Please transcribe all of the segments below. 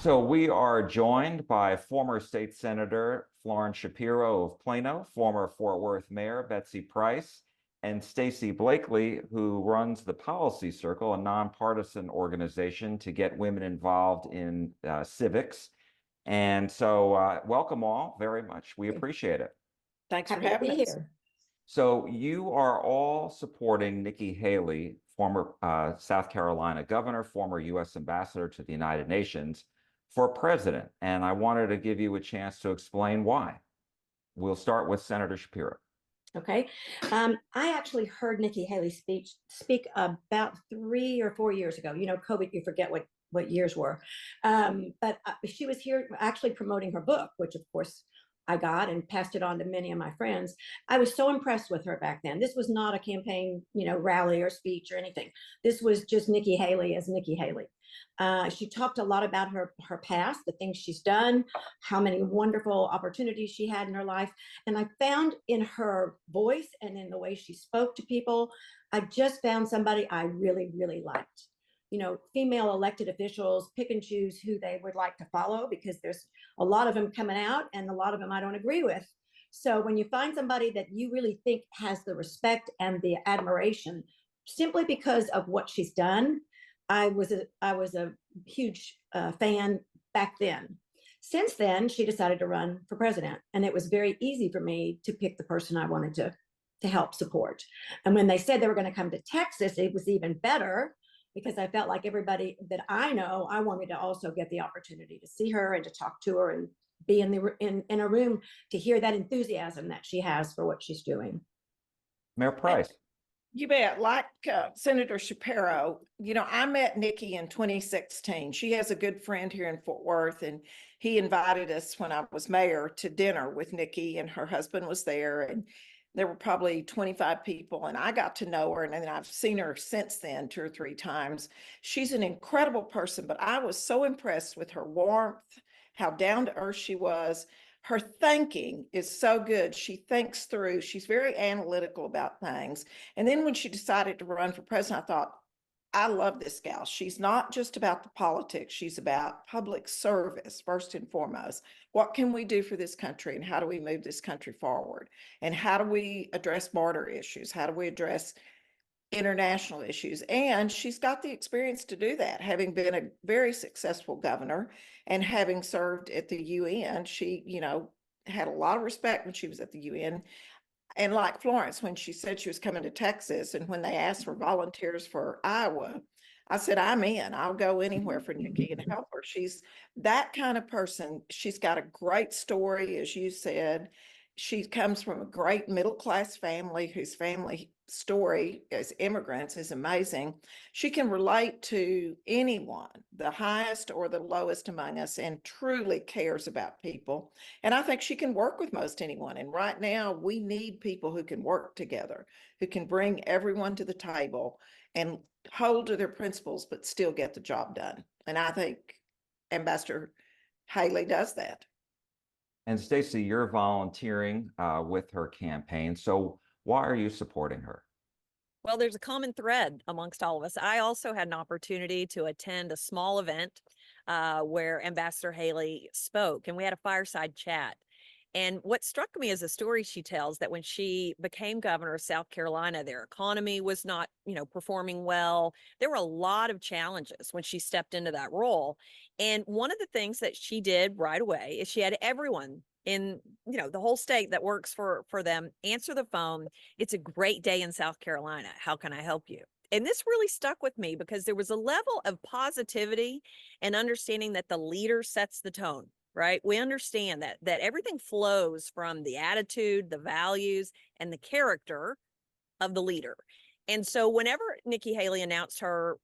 So we are joined by former state senator Florence Shapiro of Plano, former Fort Worth mayor Betsy Price, and Stacy Blakeley, who runs the Policy Circle, a nonpartisan organization to get women involved in civics. And so welcome all very much. We appreciate it. Thanks for having us. Here. So you are all supporting Nikki Haley, former South Carolina governor, former U.S. ambassador to the United Nations, for president. And I wanted to give you a chance to explain why. We'll start with Senator Shapiro. Okay. I actually heard Nikki Haley speak about 3 or 4 years ago. You know, COVID, you forget what years were. But she was here actually promoting her book, which of course I got and passed it on to many of my friends. I was so impressed with her back then. This was not a campaign, rally or speech or anything. This was just Nikki Haley as Nikki Haley. She talked a lot about her past, the things she's done, how many wonderful opportunities she had in her life. And I found in her voice and in the way she spoke to people, I just found somebody I really, really liked. Female elected officials pick and choose who they would like to follow because there's a lot of them coming out and a lot of them I don't agree with. So when you find somebody that you really think has the respect and the admiration simply because of what she's done, I was a huge fan back then. Since then, she decided to run for president, and it was very easy for me to pick the person I wanted to help support. And when they said they were going to come to Texas, it was even better because I felt like everybody that I know, I wanted to also get the opportunity to see her and to talk to her and be in a room to hear that enthusiasm that she has for what she's doing. Mayor Price. You bet. Like Senator Shapiro, I met Nikki in 2016. She has a good friend here in Fort Worth, and he invited us when I was mayor to dinner with Nikki, and her husband was there, and there were probably 25 people, and I got to know her, and then I've seen her since then 2 or 3 times. She's an incredible person, but I was so impressed with her warmth, how down to earth she was. Her thinking is so good. She thinks through. She's very analytical about things. And then when she decided to run for president, I thought, I love this gal. She's not just about the politics. She's about public service, first and foremost. What can we do for this country, and how do we move this country forward? And how do we address border issues? How do we address international issues? And she's got the experience to do that, having been a very successful governor and having served at the UN. She, had a lot of respect when she was at the UN. And like Florence, when she said she was coming to Texas, and when they asked for volunteers for Iowa, I said, I'm in. I'll go anywhere for Nikki and help her. She's that kind of person. She's got a great story, as you said. She comes from a great middle-class family whose family story as immigrants is amazing. She can relate to anyone, the highest or the lowest among us, and truly cares about people. And I think she can work with most anyone. And right now, we need people who can work together, who can bring everyone to the table and hold to their principles, but still get the job done. And I think Ambassador Haley does that. And Stacy, you're volunteering with her campaign. So why are you supporting her? Well, there's a common thread amongst all of us. I also had an opportunity to attend a small event where Ambassador Haley spoke, and we had a fireside chat. And what struck me is a story she tells that when she became governor of South Carolina, their economy was not, performing well. There were a lot of challenges when she stepped into that role. And one of the things that she did right away is she had everyone in, the whole state that works for them answer the phone. It's a great day in South Carolina. How can I help you? And this really stuck with me because there was a level of positivity and understanding that the leader sets the tone. Right? We understand that everything flows from the attitude, the values, and the character of the leader. And so whenever Nikki Haley announced her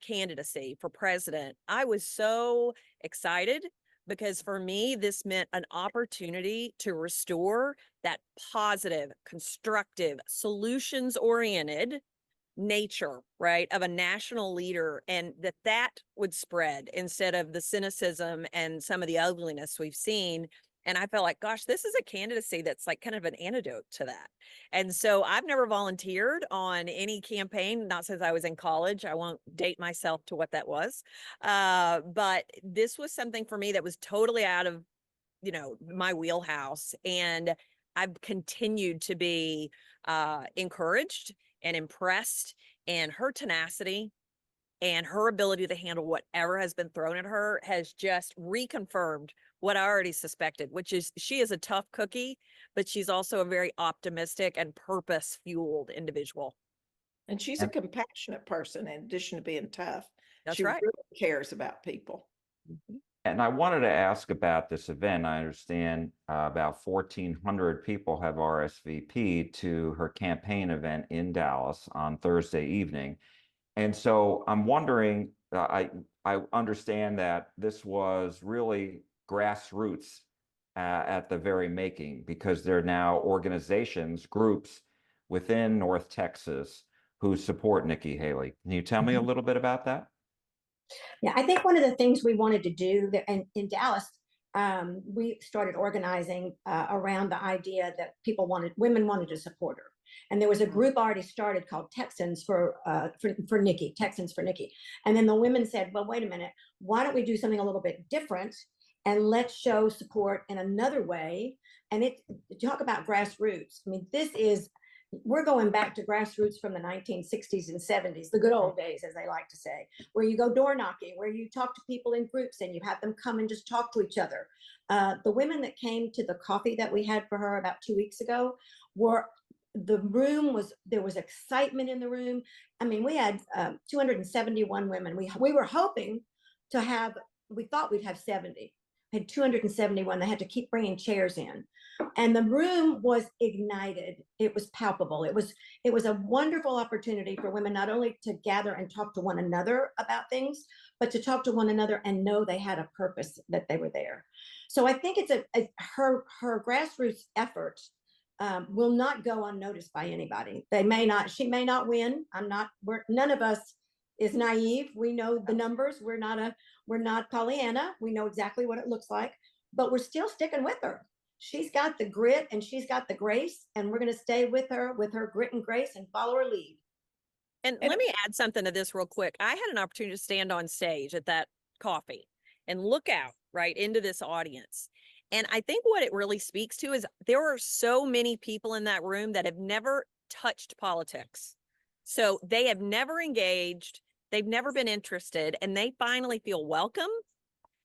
candidacy for president, I was so excited because for me, this meant an opportunity to restore that positive, constructive, solutions-oriented nature, right, of a national leader, and that would spread instead of the cynicism and some of the ugliness we've seen And I felt like, gosh, this is a candidacy that's like kind of an antidote to that. And so I've never volunteered on any campaign, not since I was in college. I won't date myself to what that was. But this was something for me that was totally out of, my wheelhouse. And I've continued to be encouraged and impressed, and her tenacity and her ability to handle whatever has been thrown at her has just reconfirmed what I already suspected, which is she is a tough cookie, but she's also a very optimistic and purpose fueled individual. And she's a compassionate person in addition to being tough. That's She right. really cares about people. Mhm. And I wanted to ask about this event. I understand about 1,400 people have RSVP'd to her campaign event in Dallas on Thursday evening. And so I'm wondering, I understand that this was really grassroots at the very making, because there are now organizations, groups within North Texas who support Nikki Haley. Can you tell me a little bit about that? Yeah, I think one of the things we wanted to do that, and in Dallas, we started organizing around the idea that women wanted to support her. And there was a group already started called Texans for Nikki, Texans for Nikki. And then the women said, well, wait a minute, why don't we do something a little bit different and let's show support in another way? And talk about grassroots. I mean, we're going back to grassroots from the 1960s and 70s, the good old days, as they like to say, where you go door knocking, where you talk to people in groups and you have them come and just talk to each other. The women that came to the coffee that we had for her about 2 weeks ago there was excitement in the room. I mean, we had 271 women. We were hoping we thought we'd have 70. We had 271. They had to keep bringing chairs in. And the room was ignited. It was palpable. It was a wonderful opportunity for women not only to gather and talk to one another about things, but to talk to one another and know they had a purpose, that they were there. So I think her grassroots effort will not go unnoticed by anybody. She may not win. None of us is naive. We know the numbers. We're not Pollyanna. We know exactly what it looks like, but we're still sticking with her. She's got the grit and she's got the grace, and we're going to stay with her grit and grace and follow her lead. And let me add something to this real quick. I had an opportunity to stand on stage at that coffee and look out right into this audience. And I think what it really speaks to is there are so many people in that room that have never touched politics. So they have never engaged, they've never been interested, and they finally feel welcome.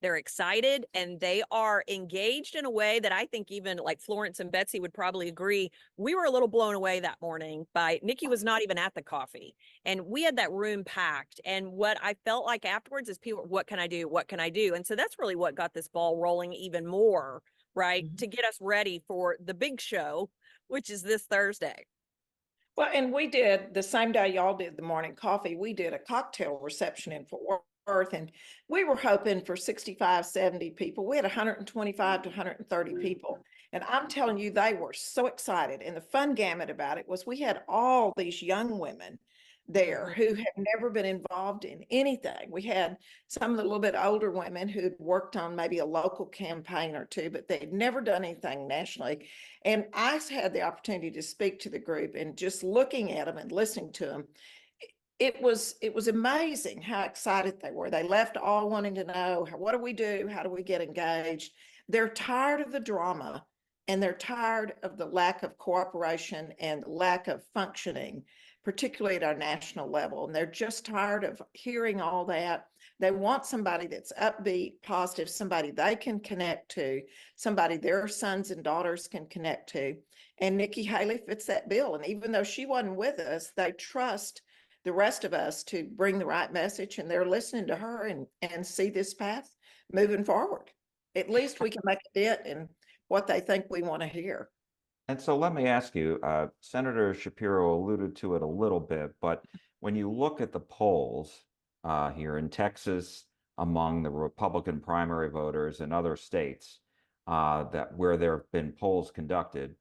They're excited and they are engaged in a way that I think even like Florence and Betsy would probably agree. We were a little blown away that morning by Nikki was not even at the coffee, and we had that room packed. And what I felt like afterwards is people, what can I do? What can I do? And so that's really what got this ball rolling even more, right? To get us ready for the big show, which is this Thursday. Well, and we did the same day y'all did the morning coffee, we did a cocktail reception in Fort Worth, and we were hoping for 65, 70 people. We had 125 to 130 people. And I'm telling you, they were so excited. And the fun gamut about it was we had all these young women there who had never been involved in anything. We had some of the little bit older women who'd worked on maybe a local campaign or two, but they'd never done anything nationally. And I had the opportunity to speak to the group, and just looking at them and listening to them, it was amazing how excited they were. They left all wanting to know, what do we do? How do we get engaged? They're tired of the drama, and they're tired of the lack of cooperation and lack of functioning, particularly at our national level. And they're just tired of hearing all that. They want somebody that's upbeat, positive, somebody they can connect to, somebody their sons and daughters can connect to. And Nikki Haley fits that bill. And even though she wasn't with us, they trust the rest of us to bring the right message, and they're listening to her and see this path moving forward. At least we can make a dent in what they think we want to hear. And so let me ask you, Senator Shapiro alluded to it a little bit, but when you look at the polls here in Texas among the Republican primary voters in other states where there have been polls conducted,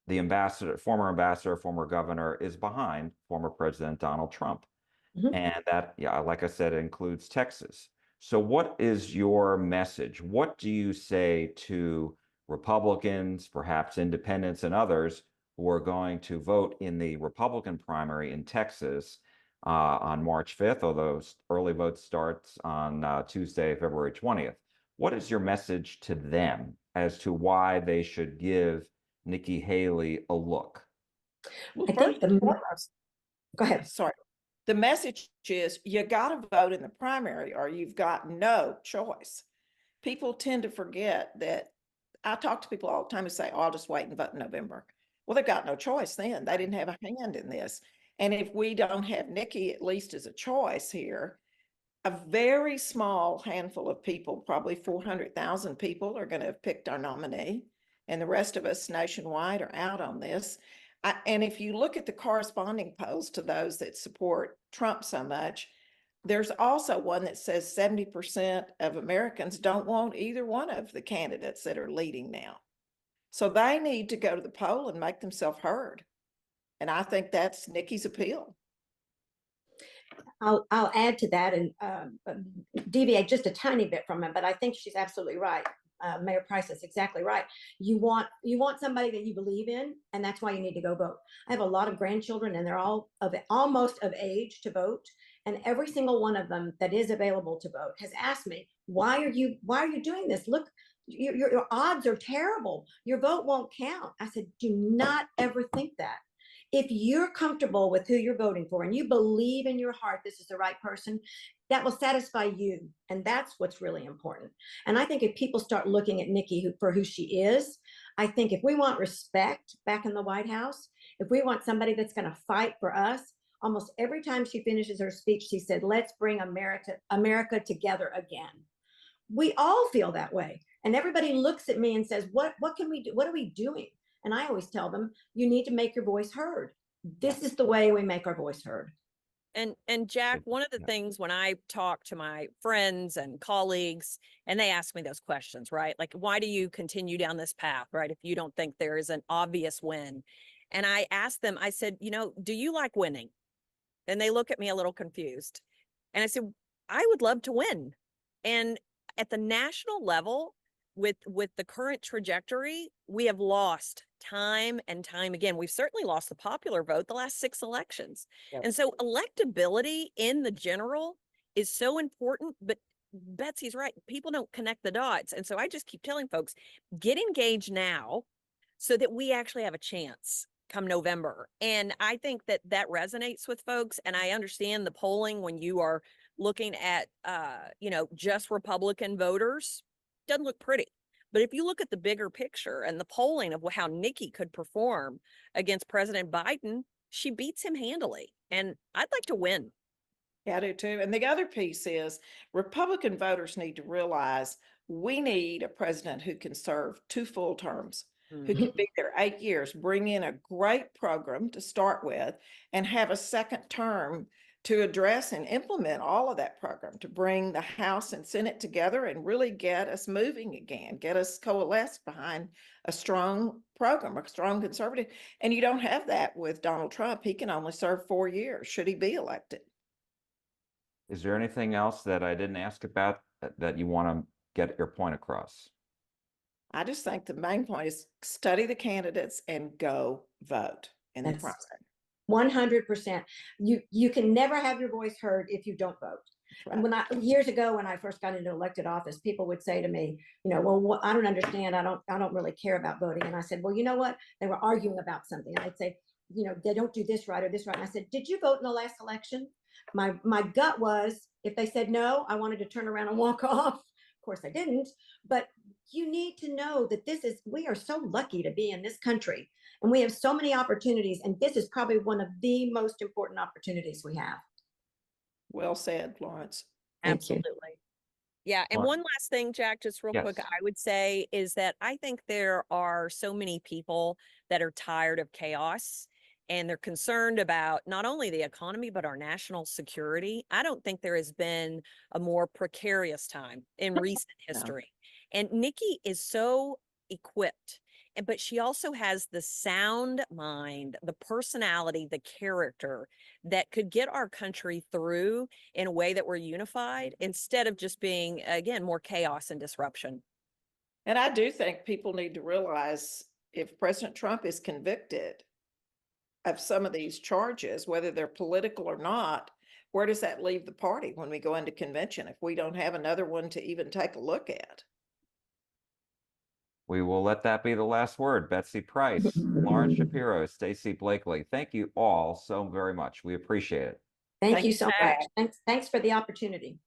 the former governor is behind former President Donald Trump. Mhm. And that, yeah, like I said, includes Texas. So what is your message? What do you say to Republicans, perhaps independents and others who are going to vote in the Republican primary in Texas on March 5th, although early vote starts on Tuesday, February 20th? What is your message to them as to why they should give Nikki Haley a look? Well, I think first and the, foremost, go ahead. sorry. The message is you got to vote in the primary or you've got no choice. People tend to forget that. I talk to people all the time who say, oh, I'll just wait and vote in November. Well, they've got no choice then. They didn't have a hand in this. And if we don't have Nikki, at least as a choice here, a very small handful of people, probably 400,000 people, are going to have picked our nominee. And the rest of us nationwide are out on this. And if you look at the corresponding polls to those that support Trump so much, there's also one that says 70% of Americans don't want either one of the candidates that are leading now. So they need to go to the poll and make themselves heard. And I think that's Nikki's appeal. I'll add to that and deviate just a tiny bit from it, but I think she's absolutely right. Mayor Price is exactly right. You want somebody that you believe in, and that's why you need to go vote. I have a lot of grandchildren, and they're all almost of age to vote, and every single one of them that is available to vote has asked me, why are you doing this? Look, your odds are terrible. Your vote won't count. I said, do not ever think that. If you're comfortable with who you're voting for and you believe in your heart this is the right person, that will satisfy you. And that's what's really important. And I think if people start looking at Nikki for who she is, I think if we want respect back in the White House, if we want somebody that's going to fight for us, almost every time she finishes her speech, she said, let's bring America together again. We all feel that way. And everybody looks at me and says, what can we do? What are we doing? And I always tell them, you need to make your voice heard. This is the way we make our voice heard. And Jack, one of the things when I talk to my friends and colleagues, and they ask me those questions, right? Like, why do you continue down this path, right? If you don't think there is an obvious win. And I asked them, I said, do you like winning? And they look at me a little confused. And I said, I would love to win. And at the national level, with the current trajectory, we have lost time and time again. We've certainly lost the popular vote the last 6 elections. Yep. And so electability in the general is so important, but Betsy's right. People don't connect the dots. And so I just keep telling folks, get engaged now so that we actually have a chance come November. And I think that resonates with folks. And I understand the polling when you are looking at, just Republican voters, doesn't look pretty. But if you look at the bigger picture and the polling of how Nikki could perform against President Biden, she beats him handily. And I'd like to win. Yeah, I do too. And the other piece is Republican voters need to realize we need a president who can serve 2 full terms, who can be there 8 years, bring in a great program to start with, and have a second term to address and implement all of that program, to bring the House and Senate together and really get us moving again, get us coalesced behind a strong program, a strong conservative. And you don't have that with Donald Trump. He can only serve 4 years, should he be elected. Is there anything else that I didn't ask about that you want to get your point across? I just think the main point is study the candidates and go vote in the primary. 100%. You can never have your voice heard if you don't vote. Right. And years ago, when I first got into elected office, people would say to me, well, I don't understand. I don't really care about voting. And I said, well, you know what? They were arguing about something. And I'd say, they don't do this right or this right. And I said, did you vote in the last election? My gut was, if they said no, I wanted to turn around and walk off. Of course I didn't, but you need to know that we are so lucky to be in this country and we have so many opportunities. And this is probably one of the most important opportunities we have. Well said, Florence. Absolutely. Yeah. And one last thing, Jack, just real quick, I would say is that I think there are so many people that are tired of chaos and they're concerned about not only the economy, but our national security. I don't think there has been a more precarious time in recent history. And Nikki is so equipped but she also has the sound mind, the personality, the character that could get our country through in a way that we're unified instead of just being, again, more chaos and disruption. And I do think people need to realize if President Trump is convicted of some of these charges, whether they're political or not, where does that leave the party when we go into convention if we don't have another one to even take a look at? We will let that be the last word. Betsy Price, Florence Shapiro, Stacy Blakeley, thank you all so very much. We appreciate it. Thank Thank you you, so Pat. much. Thanks for the opportunity.